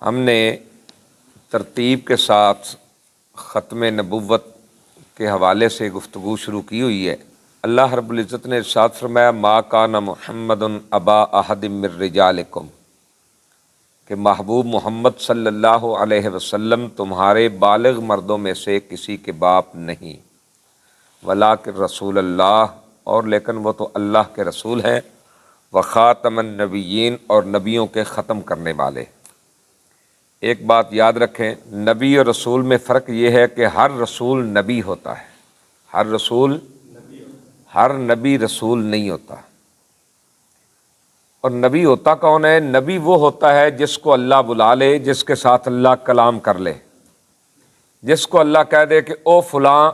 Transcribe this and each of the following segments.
ہم نے ترتیب کے ساتھ ختم نبوت کے حوالے سے گفتگو شروع کی ہوئی ہے۔ اللہ رب العزت نے ارشاد فرمایا ما کان محمد ابا احد من رجالکم، کہ محبوب محمد صلی اللہ علیہ وسلم تمہارے بالغ مردوں میں سے کسی کے باپ نہیں، ولکن رسول اللہ، اور لیکن وہ تو اللہ کے رسول ہیں، وخاتم النبیین، اور نبیوں کے ختم کرنے والے۔ ایک بات یاد رکھیں، نبی اور رسول میں فرق یہ ہے کہ ہر رسول نبی ہوتا ہے، ہر نبی رسول نہیں ہوتا۔ اور نبی ہوتا کون ہے؟ نبی وہ ہوتا ہے جس کو اللہ بلا لے، جس کے ساتھ اللہ کلام کر لے، جس کو اللہ کہہ دے کہ او فلاں،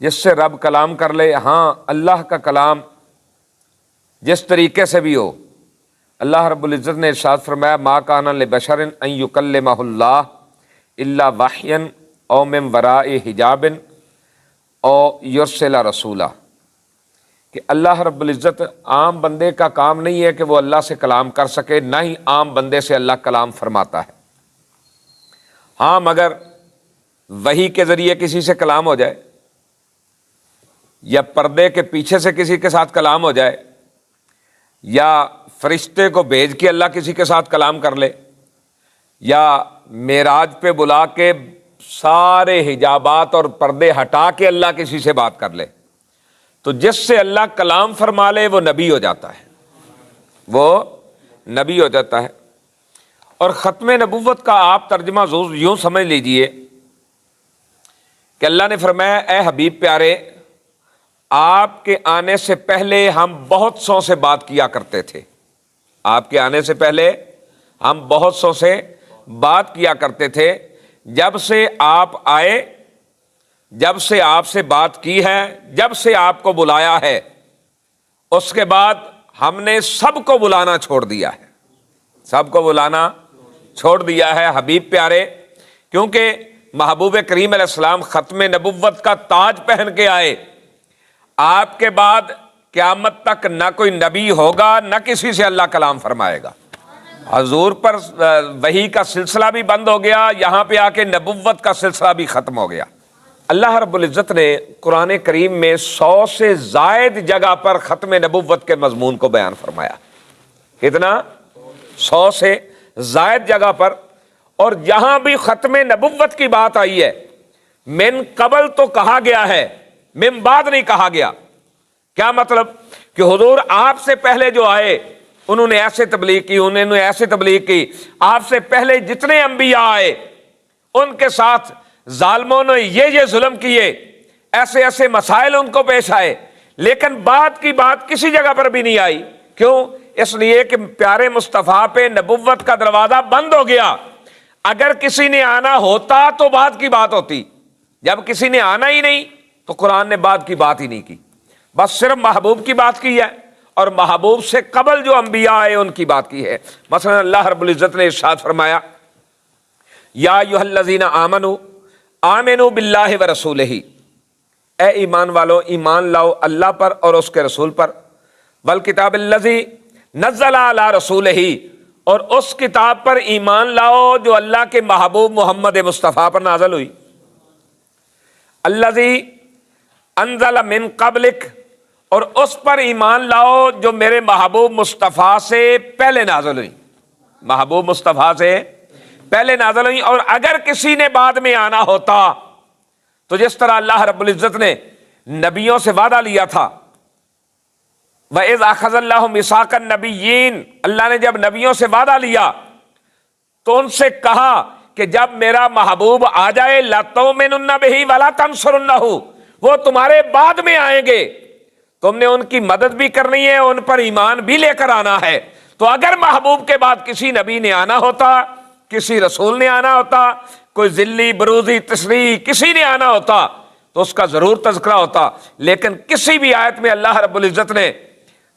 جس سے رب کلام کر لے۔ ہاں، اللہ کا کلام جس طریقے سے بھی ہو، اللہ رب العزت نے ارشاد فرمایا ما کان لبشر ان یکلمہ اللہ الا وحیا او من وراء حجاب او یرسل رسولا، کہ اللہ رب العزت عام بندے کا کام نہیں ہے کہ وہ اللہ سے کلام کر سکے، نہ ہی عام بندے سے اللہ کلام فرماتا ہے۔ ہاں، مگر وحی کے ذریعے کسی سے کلام ہو جائے، یا پردے کے پیچھے سے کسی کے ساتھ کلام ہو جائے، یا فرشتے کو بھیج کے اللہ کسی کے ساتھ کلام کر لے، یا معراج پہ بلا کے سارے حجابات اور پردے ہٹا کے اللہ کسی سے بات کر لے، تو جس سے اللہ کلام فرما لے وہ نبی ہو جاتا ہے، وہ نبی ہو جاتا ہے۔ اور ختم نبوت کا آپ ترجمہ یوں سمجھ لیجئے کہ اللہ نے فرمایا اے حبیب پیارے، آپ کے آنے سے پہلے ہم بہت سو سے بات کیا کرتے تھے، آپ کے آنے سے پہلے ہم بہت سو سے بات کیا کرتے تھے، جب سے آپ آئے، جب سے آپ سے بات کی ہے، جب سے آپ کو بلایا ہے، اس کے بعد ہم نے سب کو بلانا چھوڑ دیا ہے، سب کو بلانا چھوڑ دیا ہے حبیب پیارے، کیونکہ محبوب کریم علیہ السلام ختم نبوت کا تاج پہن کے آئے۔ آپ کے بعد قیامت تک نہ کوئی نبی ہوگا، نہ کسی سے اللہ کلام فرمائے گا۔ حضور پر وحی کا سلسلہ بھی بند ہو گیا، یہاں پہ آ کے نبوت کا سلسلہ بھی ختم ہو گیا۔ اللہ رب العزت نے قرآن کریم میں 100 سے زائد جگہ پر ختم نبوت کے مضمون کو بیان فرمایا۔ کتنا؟ 100 سے زائد جگہ پر، اور جہاں بھی ختم نبوت کی بات آئی ہے، من قبل تو کہا گیا ہے، من بعد نہیں کہا گیا۔ کیا مطلب؟ کہ حضور آپ سے پہلے جو آئے انہوں نے ایسے تبلیغ کی، انہوں نے ایسے تبلیغ کی، آپ سے پہلے جتنے انبیاء آئے ان کے ساتھ ظالموں نے یہ ظلم کیے، ایسے ایسے مسائل ان کو پیش آئے، لیکن بعد کی بات کسی جگہ پر بھی نہیں آئی۔ کیوں؟ اس لیے کہ پیارے مصطفیٰ پہ نبوت کا دروازہ بند ہو گیا۔ اگر کسی نے آنا ہوتا تو بعد کی بات ہوتی، جب کسی نے آنا ہی نہیں تو قرآن نے بعد کی بات ہی نہیں کی، بس صرف محبوب کی بات کی ہے، اور محبوب سے قبل جو انبیاء آئے ان کی بات کی ہے۔ مثلا اللہ رب العزت نے ارشاد فرمایا یا ایھا الذین آمنوا آمنوا باللہ ورسولہ، اے ایمان والو ایمان لاؤ اللہ پر اور اس کے رسول پر، والکتاب الذی نزل علی رسولہ، اور اس کتاب پر ایمان لاؤ جو اللہ کے محبوب محمد مصطفیٰ پر نازل ہوئی، الذی انزل من قبلک، اور اس پر ایمان لاؤ جو میرے محبوب مصطفیٰ سے پہلے نازل ہوئی، محبوب مصطفیٰ سے پہلے نازل ہوئی۔ اور اگر کسی نے بعد میں آنا ہوتا تو جس طرح اللہ رب العزت نے نبیوں سے وعدہ لیا تھا، وَإِذْ أَخَذَ اللَّهُ مِيثَاقَ النَّبِيِّينَ، اللہ نے جب نبیوں سے وعدہ لیا تو ان سے کہا کہ جب میرا محبوب آ جائے لَتُؤْمِنُنَّ بِهِ وَلَا تَنصُرُنَّهُ، وہ تمہارے بعد میں آئیں گے، تم نے ان کی مدد بھی کرنی ہے، ان پر ایمان بھی لے کر آنا ہے۔ تو اگر محبوب کے بعد کسی نبی نے آنا ہوتا، کسی رسول نے آنا ہوتا، کوئی ذلی بروزی تشریح کسی نے آنا ہوتا تو اس کا ضرور تذکرہ ہوتا، لیکن کسی بھی آیت میں اللہ رب العزت نے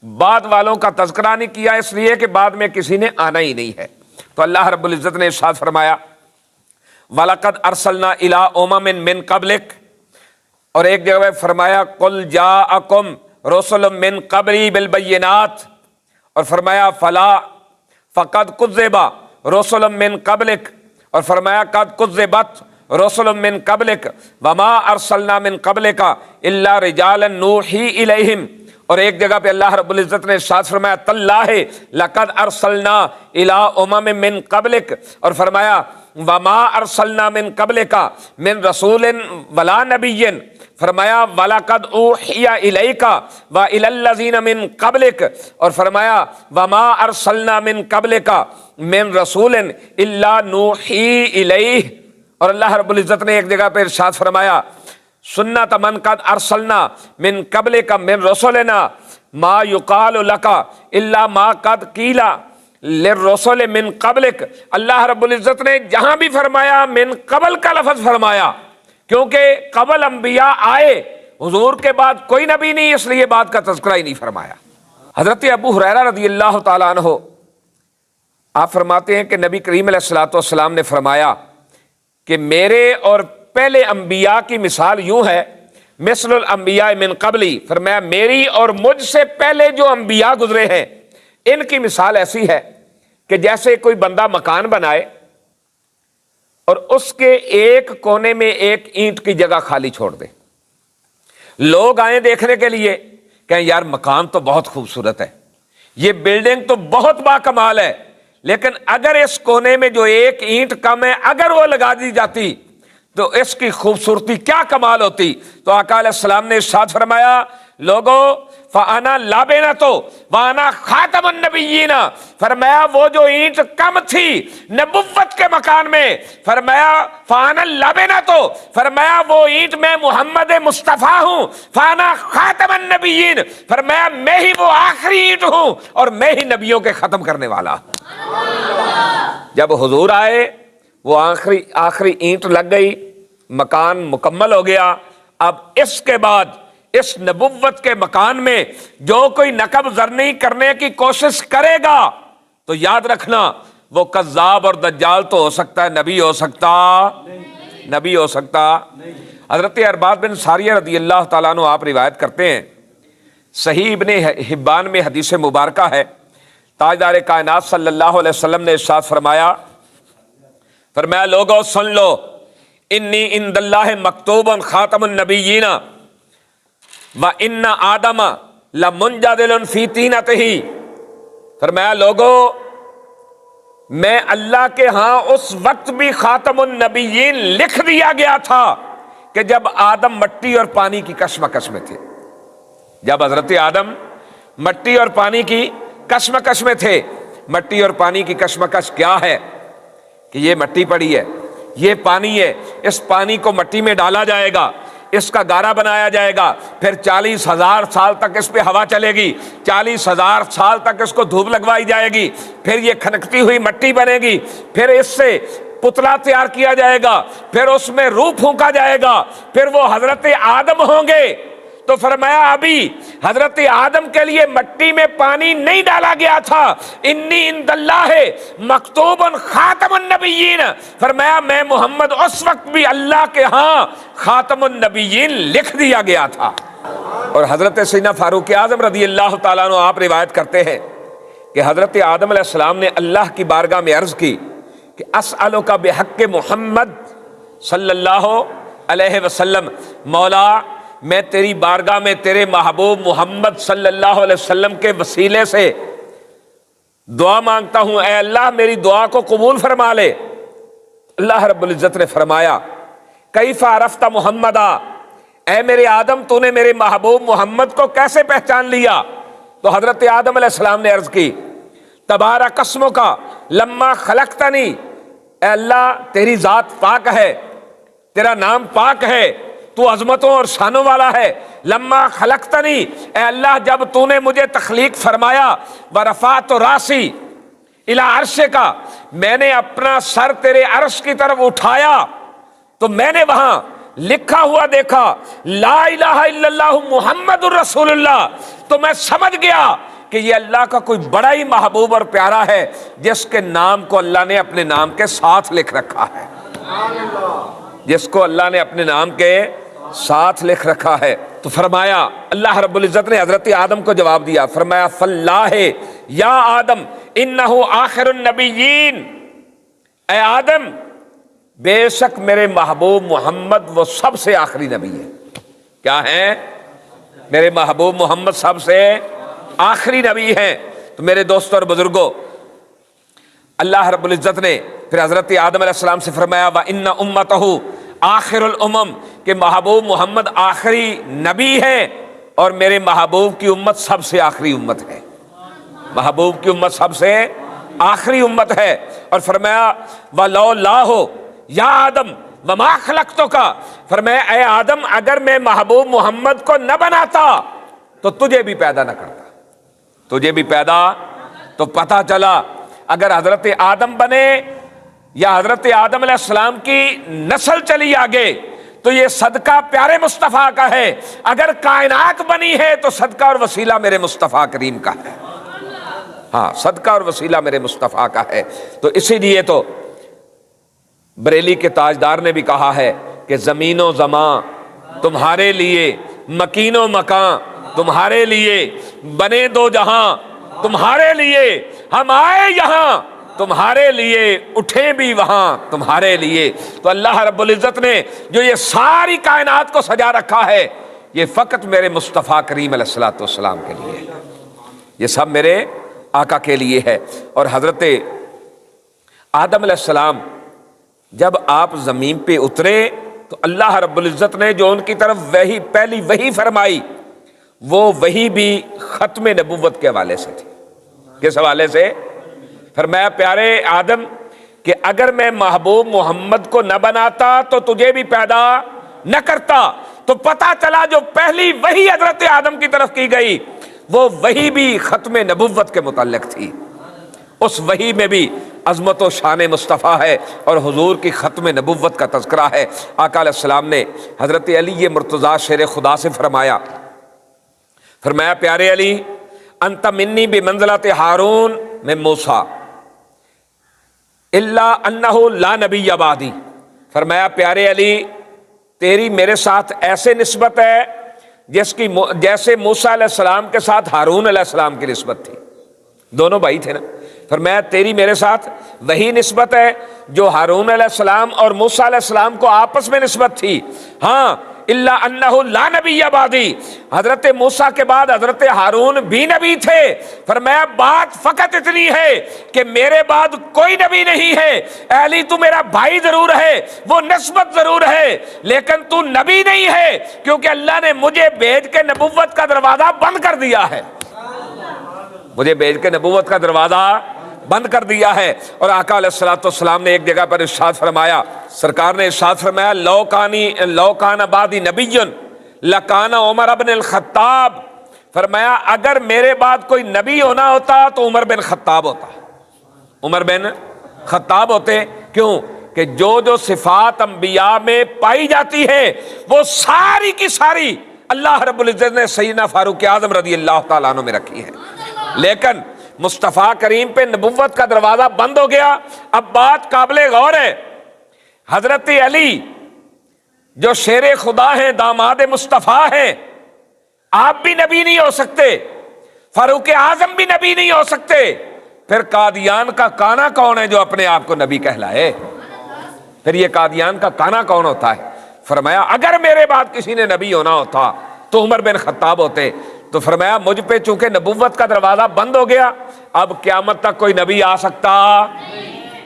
بعد والوں کا تذکرہ نہیں کیا، اس لیے کہ بعد میں کسی نے آنا ہی نہیں ہے۔ تو اللہ رب العزت نے ارشاد فرمایا وَلَقَدْ أَرْسَلْنَا إِلَىٰ أُمَمٍ مِّن قَبْلِكَ، اور ایک جگہ فرمایا قُلْ جَاءَكُمْ رُسُلٌ مِّن قَبْلِي بِالْبَيِّنَاتِ، اور فرمایا فَلَا فَقَدْ كُذِّبَ رسل من قبلک، اور فرمایا قد کذبت رسل من قبلک وما ارسلنا من قبلک الا رجالا نوحی الیہم، اور ایک جگہ پہ اللہ رب العزت نے ارشاد فرمایا تاللہ لقد ارسلنا الی امم من قبلک، اور فرمایا وما ارسلنا من قبلک من رسول ولا نبی، فرمایا وَلَقَدْ أُوحِيَ إِلَيْكَ وَإِلَى الَّذِينَ مِن قَبْلِكَ، اور فرمایا وَمَا أَرْسَلْنَا مِن قَبْلِكَ مِن رَسُولٍ إِلَّا نُوحِي إِلَيْهِ، اور اللہ رب العزت نے ایک جگہ پہ ارشاد فرمایا سُنَّتَ مَن قَدْ أَرْسَلْنَا مِن قَبْلِكَ مِن رُسُلِنَا مَا يُقَالُ لَكَ إِلَّا مَا قَدْ قِيلَ لِلرُّسُلِ مِن قَبْلِكَ، اللہ رب العزت نے جہاں بھی فرمایا من قبل کا لفظ فرمایا، کیونکہ قبل انبیاء آئے، حضور کے بعد کوئی نبی نہیں، اس لیے بات کا تذکرہ ہی نہیں فرمایا۔ حضرت ابو ہریرہ رضی اللہ تعالیٰ عنہ آپ فرماتے ہیں کہ نبی کریم علیہ الصلوۃ والسلام نے فرمایا کہ میرے اور پہلے انبیاء کی مثال یوں ہے، مثل الانبیاء من قبلی، فرمایا میری اور مجھ سے پہلے جو انبیاء گزرے ہیں ان کی مثال ایسی ہے کہ جیسے کوئی بندہ مکان بنائے اور اس کے ایک کونے میں ایک اینٹ کی جگہ خالی چھوڑ دے، لوگ آئیں دیکھنے کے لیے کہیں یار مکان تو بہت خوبصورت ہے، یہ بلڈنگ تو بہت با کمال ہے، لیکن اگر اس کونے میں جو ایک اینٹ کم ہے اگر وہ لگا دی جاتی تو اس کی خوبصورتی کیا کمال ہوتی۔ تو آقا علیہ السلام نے ارشاد فرمایا لوگو فانا لابینۃ وانا خاتم النبیین، فرمایا وہ جو اینٹ کم تھی نبوت کے مکان میں، فرمایا فانا لابینۃ، فرمایا وہ اینٹ میں محمد مصطفیٰ ہوں، فانا خاتم النبیین، فرمایا میں ہی وہ آخری اینٹ ہوں اور میں ہی نبیوں کے ختم کرنے والا ہوں۔ جب حضور آئے وہ آخری اینٹ لگ گئی، مکان مکمل ہو گیا۔ اب اس کے بعد اس نبوت کے مکان میں جو کوئی نقب زرنی کرنے کی کوشش کرے گا تو یاد رکھنا وہ کذاب اور دجال تو ہو سکتا ہے، نبی ہو سکتا۔ حضرت ارباد بن ساریہ رضی اللہ تعالیٰ عنہ آپ روایت کرتے ہیں، صحیح ابن حبان میں حدیث مبارکہ ہے، تاجدار کائنات صلی اللہ علیہ وسلم نے ارشاد فرمایا لوگو سن لو انی عند اللہ مکتوب خاتم النبیین وَإِنَّ آدَمَ لَمُنْجَدِلٌ فِي طِينَتِهِ، فرمایا لوگو میں اللہ کے ہاں اس وقت بھی خاتم النبیین لکھ دیا گیا تھا کہ جب آدم مٹی اور پانی کی کشمکش میں تھے، جب حضرت آدم مٹی اور پانی کی کشمکش میں تھے۔ مٹی اور پانی کی کشمکش کیا ہے کہ یہ مٹی پڑی ہے، یہ پانی ہے، اس پانی کو مٹی میں ڈالا جائے گا، اس کا گارا بنایا جائے گا، پھر 40,000 سال تک اس پہ ہوا چلے گی، 40,000 سال تک اس کو دھوپ لگوائی جائے گی، پھر یہ کھنکتی ہوئی مٹی بنے گی، پھر اس سے پتلا تیار کیا جائے گا، پھر اس میں روح پھونکا جائے گا، پھر وہ حضرت آدم ہوں گے۔ تو فرمایا ابھی حضرت آدم کے لیے مٹی میں پانی نہیں ڈالا گیا تھا، انی عند اللہ مکتوب خاتم النبیین، فرمایا میں محمد اس وقت بھی اللہ کے ہاں خاتم النبیین لکھ دیا گیا تھا۔ اور حضرت سیدنا فاروق اعظم رضی اللہ تعالیٰ عنہ آپ روایت کرتے ہیں کہ حضرت آدم علیہ السلام نے اللہ کی بارگاہ میں عرض کی کہ اسألک بحق محمد صلی اللہ علیہ وسلم، مولا میں تیری بارگاہ میں تیرے محبوب محمد صلی اللہ علیہ وسلم کے وسیلے سے دعا مانگتا ہوں، اے اللہ میری دعا کو قبول فرما لے۔ اللہ رب العزت نے فرمایا کیف عرفت محمدا، اے میرے آدم تو نے میرے محبوب محمد کو کیسے پہچان لیا؟ تو حضرت آدم علیہ السلام نے عرض کی تبارک اسمک لما خلقتنی، اے اللہ تیری ذات پاک ہے، تیرا نام پاک ہے، تو عظمتوں اور شانوں والا ہے۔ لما خلقتنی، اے اللہ جب تو نے مجھے تخلیق فرمایا، ورفعت راسی الی عرشک، میں نے اپنا سر تیرے عرش کی طرف اٹھایا تو میں نے وہاں لکھا ہوا دیکھا لا الہ الا اللہ محمد الرسول اللہ، تو میں سمجھ گیا کہ یہ اللہ کا کوئی بڑا ہی محبوب اور پیارا ہے جس کے نام کو اللہ نے اپنے نام کے ساتھ لکھ رکھا ہے، جس کو اللہ نے اپنے نام کے ساتھ لکھ رکھا ہے۔ تو فرمایا اللہ رب العزت نے حضرت آدم کو جواب دیا، فرمایا فاللہ یا آدم انہ آخر النبیین، اے آدم بے شک میرے محبوب محمد وہ سب سے آخری نبی ہے. کیا ہیں؟ میرے محبوب محمد سب سے آخری نبی ہیں. تو میرے دوستوں اور بزرگوں، اللہ رب العزت نے پھر حضرت آدم علیہ السلام سے فرمایا وَإِنَّ أُمَّتَهُ آخر الامم، کہ محبوب محمد آخری نبی ہے اور میرے محبوب کی امت سب سے آخری امت ہے. محبوب کی امت سب سے آخری امت ہے. اور فرمایا وَلَوْلَاهُ یا آدم وَمَا خَلَقْتُكَ، فرمایا اے آدم اگر میں محبوب محمد کو نہ بناتا تو تجھے بھی پیدا نہ کرتا. تجھے بھی پیدا، تو پتہ چلا اگر حضرت آدم بنے یا حضرت آدم علیہ السلام کی نسل چلی آگے تو یہ صدقہ پیارے مصطفیٰ کا ہے. اگر کائنات بنی ہے تو صدقہ اور وسیلہ میرے مصطفیٰ کریم کا ہے. ہاں، صدقہ اور وسیلہ میرے مصطفیٰ کا ہے. تو اسی لیے تو بریلی کے تاجدار نے بھی کہا ہے کہ زمین و زمان تمہارے لیے، مکین و مکان تمہارے لیے، بنے دو جہاں تمہارے لیے، ہم آئے یہاں تمہارے لیے، اٹھیں بھی وہاں تمہارے لیے. تو اللہ رب العزت نے جو یہ ساری کائنات کو سجا رکھا ہے یہ فقط میرے مصطفیٰ کریم علیہ الصلوۃ والسلام کے لیے ہے. یہ سب میرے آقا کے لیے ہے. اور حضرت آدم علیہ السلام جب آپ زمین پہ اترے تو اللہ رب العزت نے جو ان کی طرف وحی، پہلی وحی فرمائی، وہ وحی بھی ختم نبوت کے حوالے سے تھی. کس حوالے سے؟ فرمایا پیارے آدم کہ اگر میں محبوب محمد کو نہ بناتا تو تجھے بھی پیدا نہ کرتا. تو پتہ چلا جو پہلی وحی حضرت آدم کی طرف کی گئی وہ وحی بھی ختم نبوت کے متعلق تھی. اس وحی میں بھی عظمت و شان مصطفیٰ ہے اور حضور کی ختم نبوت کا تذکرہ ہے. آقا علیہ السلام نے حضرت علی مرتضیٰ شیر خدا سے فرمایا پیارے علی انت منی بمنزلۃ ہارون من موسیٰ الا انہ لا نبی بعدی. فرمایا پیارے علی تیری میرے ساتھ ایسے نسبت ہے جیسے موسیٰ علیہ السلام کے ساتھ ہارون علیہ السلام کی نسبت تھی. دونوں بھائی تھے نا. فرمایا تیری میرے ساتھ وہی نسبت ہے جو ہارون علیہ السلام اور موسیٰ علیہ السلام کو آپس میں نسبت تھی. ہاں الا انہ لا نبی بعدی، حضرت موسیٰ کے بعد حضرت ہارون بھی نبی تھے. فرمایا بات فقط اتنی ہے کہ میرے بعد کوئی نبی نہیں ہے. اے علی تو میرا بھائی ضرور ہے، وہ نسبت ضرور ہے، لیکن تو نبی نہیں ہے کیونکہ اللہ نے مجھے بھیج کے نبوت کا دروازہ بند کر دیا ہے. مجھے بھیج کے نبوت کا دروازہ بند کر دیا ہے. اور آقا علیہ الصلوۃ والسلام نے ایک جگہ پر ارشاد فرمایا، سرکار نے ارشاد فرمایا لو کان بعدی نبی لکان عمر بن الخطاب. فرمایا اگر میرے بعد کوئی نبی ہونا ہوتا تو عمر بن خطاب ہوتا. عمر بن خطاب ہوتے. کیوں؟ کہ جو صفات انبیاء میں پائی جاتی ہے وہ ساری کی ساری اللہ رب العزت نے سیدنا فاروق اعظم رضی اللہ تعالیٰ عنہ میں رکھی ہے. لیکن مصطفیٰ کریم پہ نبوت کا دروازہ بند ہو گیا. اب بات قابل غور ہے، حضرت علی جو شیر خدا ہیں، داماد مصطفیٰ ہیں، آپ بھی نبی نہیں ہو سکتے، فاروق اعظم بھی نبی نہیں ہو سکتے. پھر قادیان کا کانا کون ہے جو اپنے آپ کو نبی کہلائے؟ پھر یہ قادیان کا کانا کون ہوتا ہے؟ فرمایا اگر میرے بعد کسی نے نبی ہونا ہوتا تو عمر بن خطاب ہوتے. تو فرمایا مجھ پہ چونکہ نبوت کا دروازہ بند ہو گیا، اب قیامت تک کوئی نبی آ سکتا،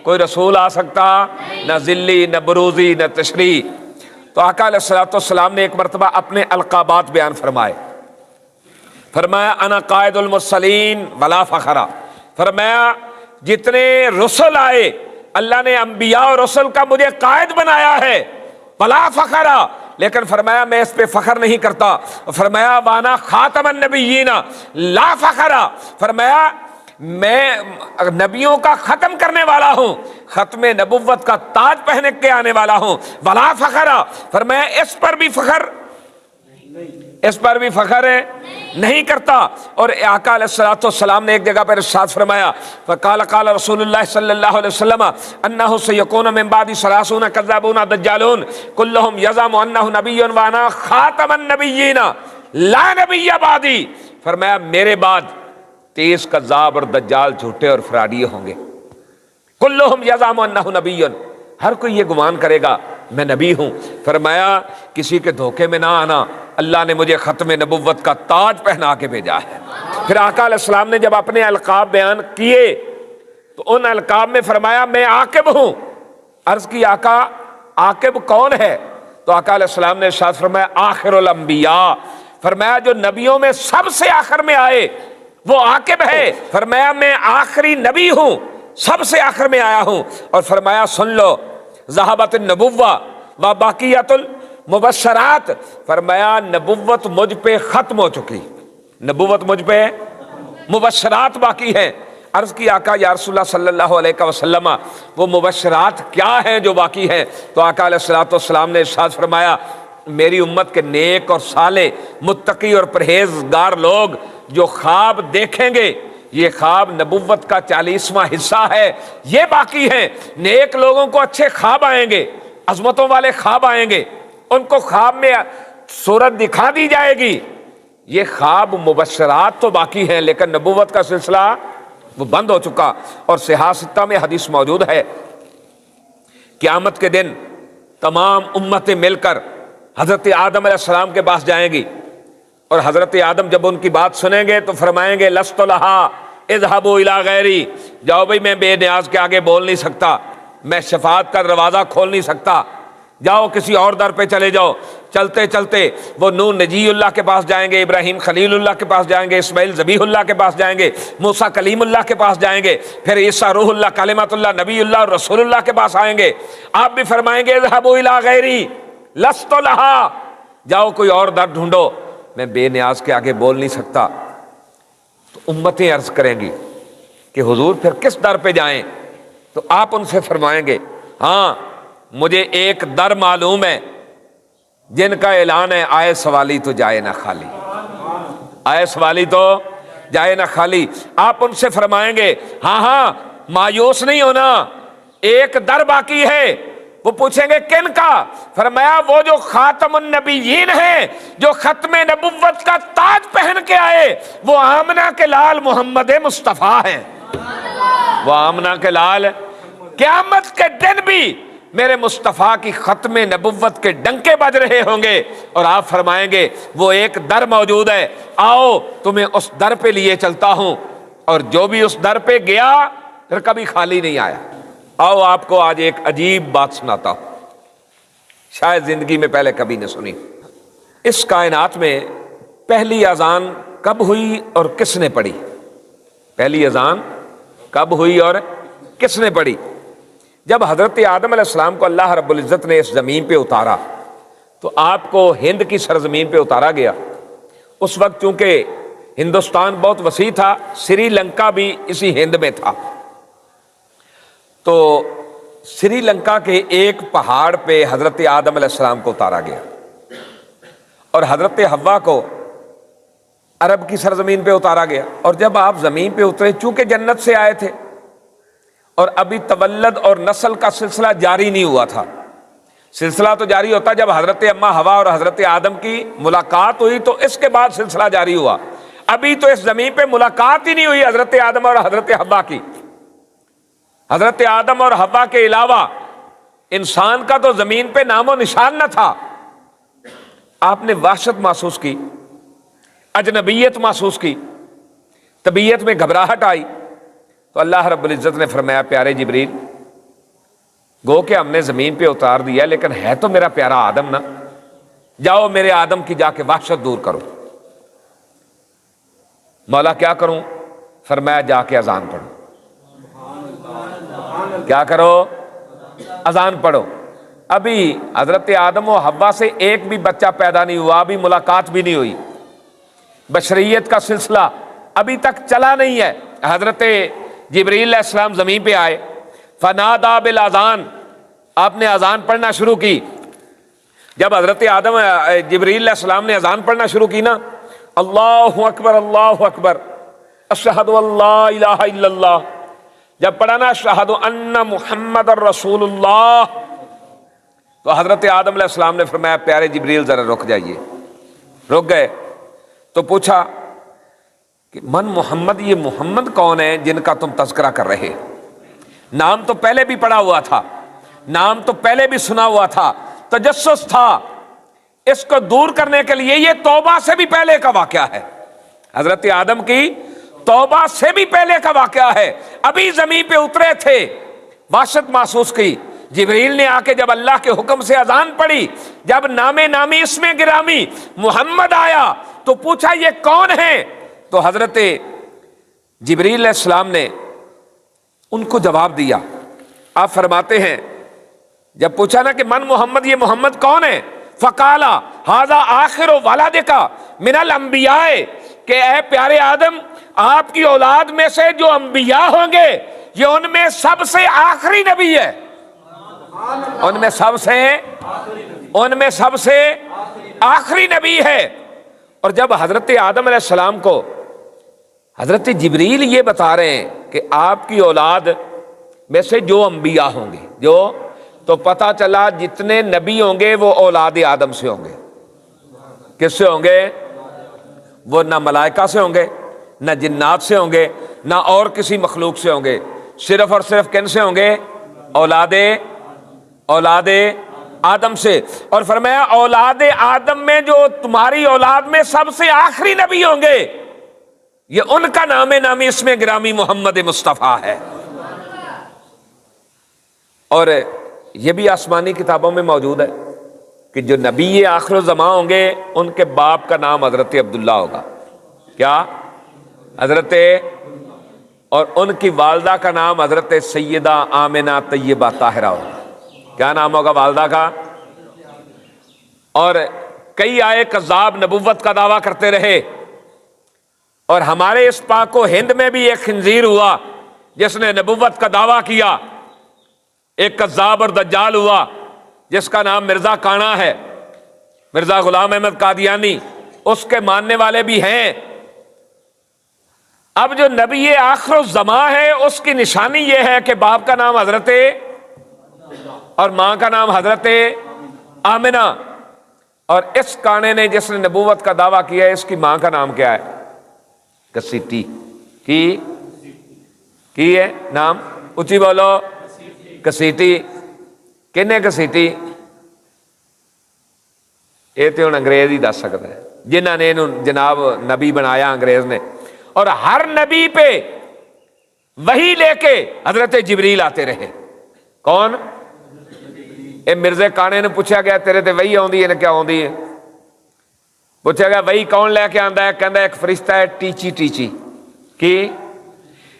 کوئی رسول آ سکتا، نہ ذلی نہ بروزی نہ تشریح. تو آقا علیہ الصلوۃ والسلام نے ایک مرتبہ اپنے القابات بیان فرمائے. فرمایا انا قائد المرسلین ولا فخرا. فرمایا جتنے رسل آئے اللہ نے انبیاء اور رسل کا مجھے قائد بنایا ہے، ولا فخرا، لیکن فرمایا میں اس پہ فخر نہیں کرتا. فرمایا وانا خاتم النبیین لا فخرا. فرمایا میں نبیوں کا ختم کرنے والا ہوں، ختم نبوت کا تاج پہن کے آنے والا ہوں. ولا فخرا، فرمایا اس پر بھی فخر ہے نہیں کرتا. اور آقا علیہ الصلوۃ والسلام نے ایک جگہ پر ارشاد فرمایا فقال قال رسول اللہ صلی اللہ علیہ وسلم انہ سیکون من بعد ثلاثون کذابون دجالون کلہم یزعم انہ نبی وانا خاتم النبیین لا نبی بعدی. فرمایا میرے بعد 30 کذاب اور دجال جھوٹے اور فراڈی ہوں گے. کلہم یزعم انہ نبی، ہر کوئی یہ گمان کرے گا میں نبی ہوں۔ فرمایا کسی کے دھوکے میں نہ آنا، اللہ نے مجھے ختم نبوت کا تاج پہنا کے بھیجا ہے۔ پھر آقا علیہ السلام نے جب اپنے القاب بیان کیے تو ان القاب میں فرمایا میں عاقب ہوں۔ عرض کی آقا عاقب کون ہے؟ تو آقا علیہ السلام نے ارشاد فرمایا آخر الانبیاء، فرمایا جو نبیوں میں سب سے آخر میں آئے وہ عاقب ہے۔ فرمایا میں آخری نبی ہوں، سب سے آخر میں آیا ہوں۔ اور فرمایا سن لو ذہبت النبوہ و باقیات المبشرات، فرمایا نبوت مجھ پہ ختم ہو چکی، نبوت مجھ پہ، مبشرات باقی ہیں۔ عرض کی آقا یا رسول اللہ صلی اللہ علیہ وسلم وہ مبشرات کیا ہیں جو باقی ہیں؟ تو آقا علیہ الصلوۃ والسلام نے ارشاد فرمایا میری امت کے نیک اور صالح متقی اور پرہیزگار لوگ جو خواب دیکھیں گے، یہ خواب نبوت کا 40واں حصہ ہے، یہ باقی ہیں۔ نیک لوگوں کو اچھے خواب آئیں گے، عظمتوں والے خواب آئیں گے، ان کو خواب میں صورت دکھا دی جائے گی۔ یہ خواب مبشرات تو باقی ہیں لیکن نبوت کا سلسلہ وہ بند ہو چکا۔ اور صحاح ستہ میں حدیث موجود ہے قیامت کے دن تمام امتیں مل کر حضرت آدم علیہ السلام کے پاس جائیں گی، اور حضرت آدم جب ان کی بات سنیں گے تو فرمائیں گے لست لہا اذهبوا الی غیری، جاؤ بھائی میں بے نیاز کے آگے بول نہیں سکتا، میں شفاعت کا دروازہ کھول نہیں سکتا، جاؤ کسی اور در پہ چلے جاؤ۔ چلتے چلتے وہ نوح نجی اللہ کے پاس جائیں گے، ابراہیم خلیل اللہ کے پاس جائیں گے، اسماعیل ذبیح اللہ کے پاس جائیں گے، موسیٰ کلیم اللہ کے پاس جائیں گے، پھر عیسیٰ روح اللہ کلمۃ اللہ نبی اللہ اور رسول اللہ کے پاس آئیں گے۔ آپ بھی فرمائیں گے اذهبوا الی غیری لست لہا، جاؤ کوئی اور در ڈھونڈو، میں بے نیاز کے آگے بول نہیں سکتا۔ تو امتیں عرض کریں گی کہ حضور پھر کس در پہ جائیں؟ تو آپ ان سے فرمائیں گے ہاں مجھے ایک در معلوم ہے جن کا اعلان ہے آئے سوالی تو جائے نہ خالی، آئے سوالی تو جائے نہ خالی۔ آپ ان سے فرمائیں گے ہاں ہاں مایوس نہیں ہونا، ایک در باقی ہے۔ وہ پوچھیں گے کن کا؟ فرمایا وہ جو خاتم النبیین ہیں، جو ختم نبوت کا تاج پہن کے آئے، وہ آمنہ کے لال محمد مصطفیٰ ہیں، وہ آمنہ کے لال۔ قیامت کے دن بھی میرے مصطفیٰ کی ختم نبوت کے ڈنکے بج رہے ہوں گے، اور آپ فرمائیں گے وہ ایک در موجود ہے، آؤ تمہیں اس در پہ لیے چلتا ہوں۔ اور جو بھی اس در پہ گیا پھر کبھی خالی نہیں آیا۔ آؤ آپ کو آج ایک عجیب بات سناتا ہوں، شاید زندگی میں پہلے کبھی نہ سنی۔ اس کائنات میں پہلی اذان کب ہوئی اور کس نے پڑھی؟ پہلی اذان کب ہوئی اور کس نے پڑھی؟ جب حضرت آدم علیہ السلام کو اللہ رب العزت نے اس زمین پہ اتارا تو آپ کو ہند کی سرزمین پہ اتارا گیا۔ اس وقت چونکہ ہندوستان بہت وسیع تھا، سری لنکا بھی اسی ہند میں تھا، تو سری لنکا کے ایک پہاڑ پہ حضرت آدم علیہ السلام کو اتارا گیا، اور حضرت حوا کو عرب کی سرزمین پہ اتارا گیا۔ اور جب آپ زمین پہ اترے، چونکہ جنت سے آئے تھے اور ابھی تولد اور نسل کا سلسلہ جاری نہیں ہوا تھا، سلسلہ تو جاری ہوتا جب حضرت اما حوا اور حضرت آدم کی ملاقات ہوئی تو اس کے بعد سلسلہ جاری ہوا۔ ابھی تو اس زمین پہ ملاقات ہی نہیں ہوئی حضرت آدم اور حضرت حوا کی۔ حضرت آدم اور حوا کے علاوہ انسان کا تو زمین پہ نام و نشان نہ تھا۔ آپ نے وحشت محسوس کی، اجنبیت محسوس کی، طبیعت میں گھبراہٹ آئی، تو اللہ رب العزت نے فرمایا پیارے جبریل، گو کہ ہم نے زمین پہ اتار دیا لیکن ہے تو میرا پیارا آدم نا، جاؤ میرے آدم کی جا کے وحشت دور کرو۔ مولا کیا کروں؟ فرمایا جا کے اذان پڑھو۔ کیا کرو؟ اذان پڑھو۔ ابھی حضرت آدم و حوا سے ایک بھی بچہ پیدا نہیں ہوا، ابھی ملاقات بھی نہیں ہوئی، بشریت کا سلسلہ ابھی تک چلا نہیں ہے۔ حضرت جبریل علیہ السلام زمین پہ آئے، فنادا بالاذان، آپ نے اذان پڑھنا شروع کی۔ جب حضرت جبریل علیہ السلام نے اذان پڑھنا شروع کی نا، اللہ اکبر اللہ اکبر اشہد ان لا الہ الا اللہ، جب پڑھا نا اشہد ان محمد رسول اللہ، تو حضرت آدم علیہ السلام نے فرمایا پیارے جبریل ذرا رک جائیے۔ رک گئے تو پوچھا کہ من محمد، یہ محمد کون ہے جن کا تم تذکرہ کر رہے؟ نام تو پہلے بھی پڑا ہوا تھا، نام تو پہلے بھی سنا ہوا تھا، تجسس تھا، اس کو دور کرنے کے لیے یہ توبہ سے بھی پہلے کا واقعہ ہے، حضرت آدم کی توبہ سے بھی پہلے کا واقعہ ہے۔ ابھی زمین پہ اترے تھے، وحشت محسوس کی، جبریل نے آ کے جب اللہ کے حکم سے اذان پڑھی، جب نام نامی اسم گرامی محمد آیا تو پوچھا یہ کون ہے؟ تو حضرت جبریل علیہ السلام نے ان کو جواب دیا۔ آپ فرماتے ہیں جب پوچھا نا کہ من محمد، یہ محمد کون ہے؟ فقالا ھذا آخر ولدک من الانبیاء، کہ اے پیارے آدم، آپ کی اولاد میں سے جو انبیاء ہوں گے یہ ان میں سب سے آخری نبی ہے، ان میں سب سے آخری نبی ہے۔ اور جب حضرت آدم علیہ السلام کو حضرت جبریل یہ بتا رہے ہیں کہ آپ کی اولاد میں سے جو انبیاء ہوں گے، تو پتہ چلا جتنے نبی ہوں گے وہ اولاد آدم سے ہوں گے۔ کس سے ہوں گے؟ وہ نہ ملائکہ سے ہوں گے، نہ جنات سے ہوں گے، نہ اور کسی مخلوق سے ہوں گے، صرف اور صرف کن سے ہوں گے؟ اولاد آدم سے۔ اور فرمایا اولاد آدم میں جو تمہاری اولاد میں سب سے آخری نبی ہوں گے یہ ان کا نام نامی اسم گرامی محمد مصطفیٰ ہے۔ اور یہ بھی آسمانی کتابوں میں موجود ہے کہ جو نبی آخر الزمان ہوں گے ان کے باپ کا نام حضرت عبداللہ ہوگا۔ کیا؟ حضرت، اور ان کی والدہ کا نام حضرت سیدہ آمنہ طیبہ طاہرہ ہوگا۔ کیا نام ہوگا والدہ کا؟ اور کئی آئے کذاب نبوت کا دعویٰ کرتے رہے، اور ہمارے اس پاک و ہند میں بھی ایک خنزیر ہوا جس نے نبوت کا دعویٰ کیا، ایک کذاب اور دجال ہوا جس کا نام مرزا کانا ہے، مرزا غلام احمد قادیانی، اس کے ماننے والے بھی ہیں۔ اب جو نبی آخر الزمان ہے اس کی نشانی یہ ہے کہ باپ کا نام حضرت اور ماں کا نام حضرت آمنہ، اور اس کانے نے جس نے نبوت کا دعویٰ کیا ہے اس کی ماں کا نام کیا ہے؟ کسیٹی کی ہے نام، اونچی بولو، کسیٹی۔ کنے کسیٹی؟ یہ تو ہوں انگریز ہی دس سکتا ہے جنہوں نے جناب نبی بنایا انگریز نے۔ اور ہر نبی پہ وہی لے کے حضرت جبریل آتے رہے۔ کون؟ اے مرزے کانے نے پوچھا گیا تیرے تے وہی آندی ہے؟ کیا آندی ہے؟ پوچھا گیا وہی کون لے کے آندا ہے؟ کہندا ایک فرشتہ ہے ٹیچی کی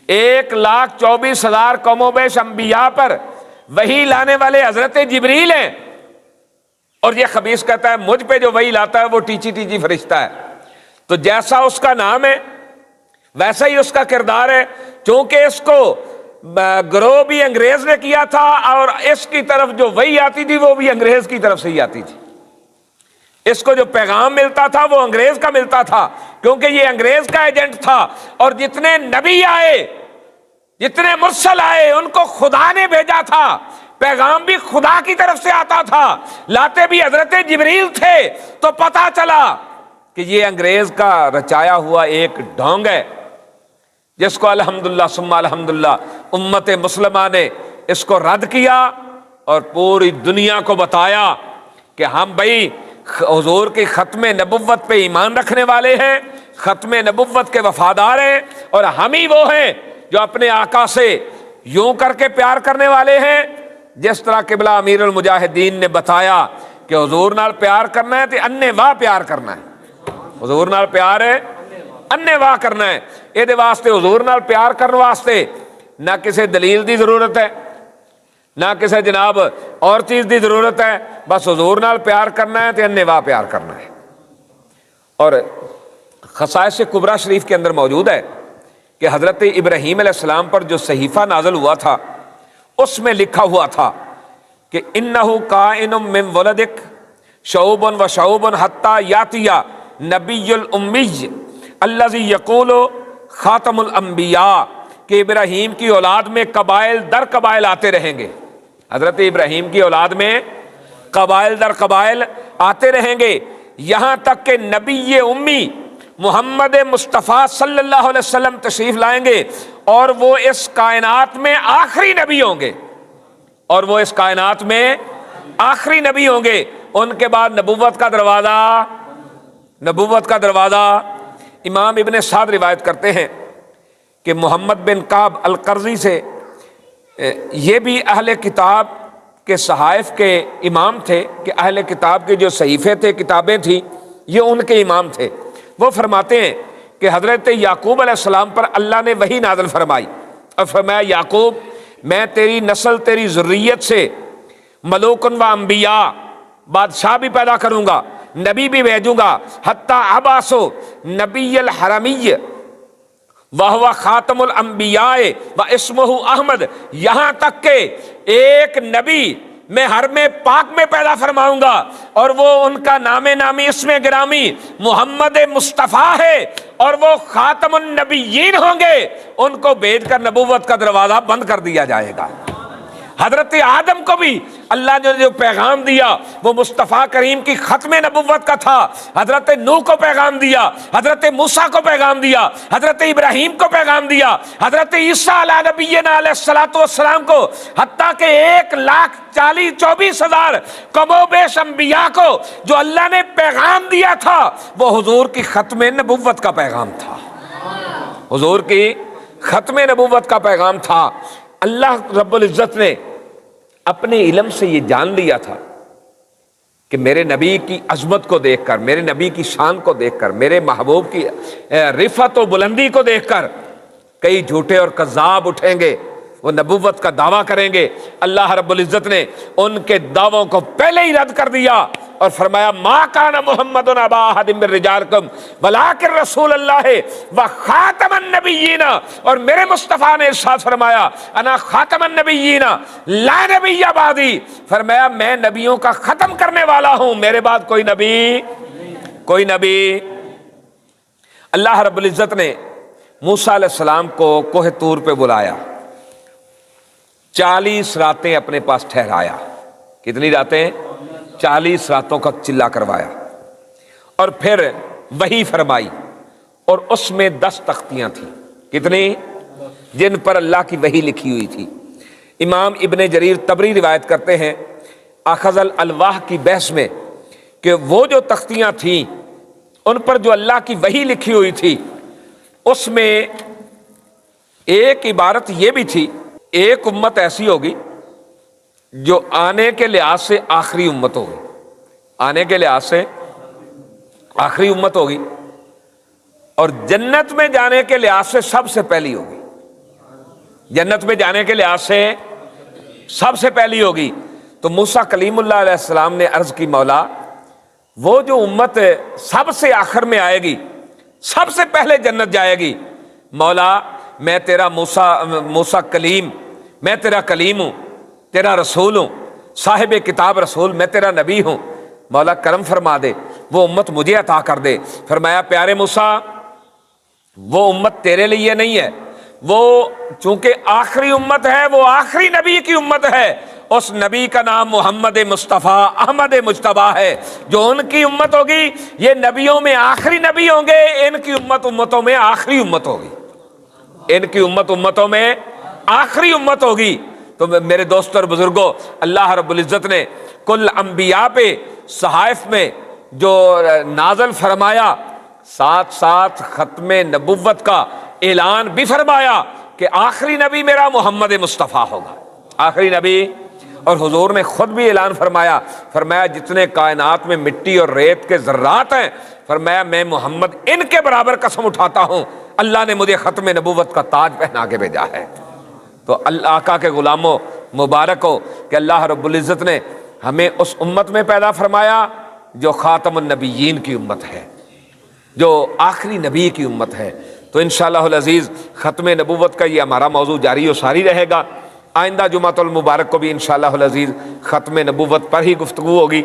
1,24,000 کم و بیش انبیاء پر وہی لانے والے حضرت جبریل ہیں، اور یہ خبیث کہتا ہے مجھ پہ جو وہی لاتا ہے وہ ٹیچی فرشتہ ہے۔ تو جیسا اس کا نام ہے ویسا ہی اس کا کردار ہے، چونکہ اس کو گروہ بھی انگریز نے کیا تھا اور اس کی طرف جو وہی آتی تھی وہ بھی انگریز کی طرف سے ہی آتی تھی۔ اس کو جو پیغام ملتا تھا وہ انگریز کا ملتا تھا، کیونکہ یہ انگریز کا ایجنٹ تھا۔ اور جتنے نبی آئے، جتنے مرسل آئے، ان کو خدا نے بھیجا تھا، پیغام بھی خدا کی طرف سے آتا تھا، لاتے بھی حضرت جبریل تھے۔ تو پتا چلا کہ یہ انگریز کا رچایا ہوا ایک ڈھونگ ہے، جس کو الحمدللہ ثم الحمدللہ امت مسلمہ نے اس کو رد کیا اور پوری دنیا کو بتایا کہ ہم بھائی حضور کی ختم نبوت پہ ایمان رکھنے والے ہیں، ختم نبوت کے وفادار ہیں، اور ہم ہی وہ ہیں جو اپنے آقا سے یوں کر کے پیار کرنے والے ہیں جس طرح قبلہ امیر المجاہدین نے بتایا کہ حضور نال پیار کرنا ہے تو انے واہ پیار کرنا ہے، حضور نال پیار ہے انے واہ کرنا ہے۔ یہ واسطے حضور نال پیار کرنے واسطے نہ کسی دلیل دی ضرورت ہے، نہ کسی جناب اور چیز دی ضرورت ہے، بس حضور نال پیار کرنا ہے تو انے واہ پیار کرنا ہے۔ اور خصائص کبریٰ شریف کے اندر موجود ہے کہ حضرت ابراہیم علیہ السلام پر جو صحیفہ نازل ہوا تھا اس میں لکھا ہوا تھا کہ انہ کائن من ولدک شعوب و شعوب حتی یاتی نبی الامی الذی یقول خاتم الانبیاء، کہ ابراہیم کی اولاد میں قبائل در قبائل آتے رہیں گے، حضرت ابراہیم کی اولاد میں قبائل در قبائل آتے رہیں گے، یہاں تک کہ نبی امی محمد مصطفیٰ صلی اللہ علیہ وسلم تشریف لائیں گے اور وہ اس کائنات میں آخری نبی ہوں گے، اور وہ اس کائنات میں آخری نبی ہوں گے۔ ان کے بعد نبوت کا دروازہ امام ابن سعد روایت کرتے ہیں کہ محمد بن کعب القرظی سے، یہ بھی اہل کتاب کے صحائف کے امام تھے، کہ اہل کتاب کے جو صحیفے تھے، کتابیں تھیں، یہ ان کے امام تھے۔ وہ فرماتے ہیں کہ حضرت یعقوب علیہ السلام پر اللہ نے وحی نازل فرمائی اور فرمایا یعقوب میں تیری نسل، تیری ذریت سے ملوکن و انبیاء، بادشاہ بھی پیدا کروں گا، نبی بھی بھیجوں گا، حتیٰ عباسو نبی الحرمی وہو خاتم الانبیاء و اسمہ احمد، یہاں تک کہ ایک نبی میں حرم پاک میں پیدا فرماؤں گا اور وہ ان کا نام نامی اسم گرامی محمد مصطفیٰ ہے اور وہ خاتم النبیین ہوں گے، ان کو بھیج کر نبوت کا دروازہ بند کر دیا جائے گا۔ حضرت آدم کو بھی اللہ نے جو پیغام دیا وہ مصطفیٰ کریم کی ختم نبوت کا تھا۔ حضرت نوح کو پیغام دیا، حضرت موسیٰ کو پیغام دیا، حضرت ابراہیم کو پیغام دیا، حضرت عیسیٰ علیہ نبینا علیہ الصلوۃ والسلام کو، حتیٰ کہ 1,40,24,000 کم و بیش انبیاء کو جو اللہ نے پیغام دیا تھا وہ حضور کی ختم نبوت کا پیغام تھا، حضور کی ختم نبوت کا پیغام تھا۔ اللہ رب العزت نے اپنے علم سے یہ جان لیا تھا کہ میرے نبی کی عظمت کو دیکھ کر، میرے نبی کی شان کو دیکھ کر، میرے محبوب کی رفعت و بلندی کو دیکھ کر کئی جھوٹے اور کذاب اٹھیں گے، وہ نبوت کا دعویٰ کریں گے۔ اللہ رب العزت نے ان کے دعووں کو پہلے ہی رد کر دیا اور فرمایا ما کان محمد ابا احد من رجالکم ولکن رسول اللہ وخاتم النبیین، اور میرے مصطفیٰ نے ارشاد فرمایا انا خاتم النبیین لا نبی بعدی، فرمایا میں نبیوں کا ختم کرنے والا ہوں، میرے بعد کوئی نبی۔ اللہ رب العزت نے موسیٰ علیہ السلام کو کوہ طور پہ بلایا، 40 راتیں اپنے پاس ٹھہرایا۔ کتنی راتیں؟ 40 راتوں کا چلا کروایا، اور پھر وحی فرمائی، اور اس میں 10 تختیاں تھیں۔ کتنی؟ جن پر اللہ کی وحی لکھی ہوئی تھی۔ امام ابن جریر طبری روایت کرتے ہیں اخذ الالواح کی بحث میں کہ وہ جو تختیاں تھیں ان پر جو اللہ کی وحی لکھی ہوئی تھی، اس میں ایک عبارت یہ بھی تھی، ایک امت ایسی ہوگی جو آنے کے لحاظ سے آخری امت ہوگی، آنے کے لحاظ سے آخری امت ہوگی، اور جنت میں جانے کے لحاظ سے سب سے پہلی ہوگی، جنت میں جانے کے لحاظ سے سب سے پہلی ہوگی۔ تو موسیٰ کلیم اللہ علیہ السلام نے عرض کی مولا وہ جو امت سب سے آخر میں آئے گی، سب سے پہلے جنت جائے گی، مولا میں تیرا موسیٰ کلیم، میں تیرا کلیم ہوں، تیرا رسول ہوں، صاحب کتاب رسول، میں تیرا نبی ہوں، مولا کرم فرما دے، وہ امت مجھے عطا کر دے۔ فرمایا پیارے موسیٰ وہ امت تیرے لیے نہیں ہے، وہ چونکہ آخری امت ہے، وہ آخری نبی کی امت ہے، اس نبی کا نام محمد مصطفیٰ احمد مجتبیٰ ہے، جو ان کی امت ہوگی یہ نبیوں میں آخری نبی ہوں گے، ان کی امتوں میں آخری امت ہوگی، ان کی امتوں میں آخری امت ہوگی۔ تو میرے دوستوں اور بزرگوں، اللہ رب العزت نے کل انبیاء پہ صحائف میں جو نازل فرمایا، ساتھ ساتھ ختم نبوت کا اعلان بھی فرمایا کہ آخری نبی میرا محمد مصطفیٰ ہوگا، آخری نبی۔ اور حضور نے خود بھی اعلان فرمایا جتنے کائنات میں مٹی اور ریت کے ذرات ہیں، فرمایا میں محمد ان کے برابر قسم اٹھاتا ہوں، اللہ نے مجھے ختم نبوت کا تاج پہنا کے بھیجا ہے۔ تو اللہ آقا کے غلاموں مبارک ہو کہ اللہ رب العزت نے ہمیں اس امت میں پیدا فرمایا جو خاتم النبیین کی امت ہے، جو آخری نبی کی امت ہے۔ تو انشاءاللہ العزیز ختم نبوت کا یہ ہمارا موضوع جاری و ساری رہے گا۔ آئندہ جمعۃ المبارک کو بھی انشاءاللہ العزیز ختم نبوت پر ہی گفتگو ہوگی۔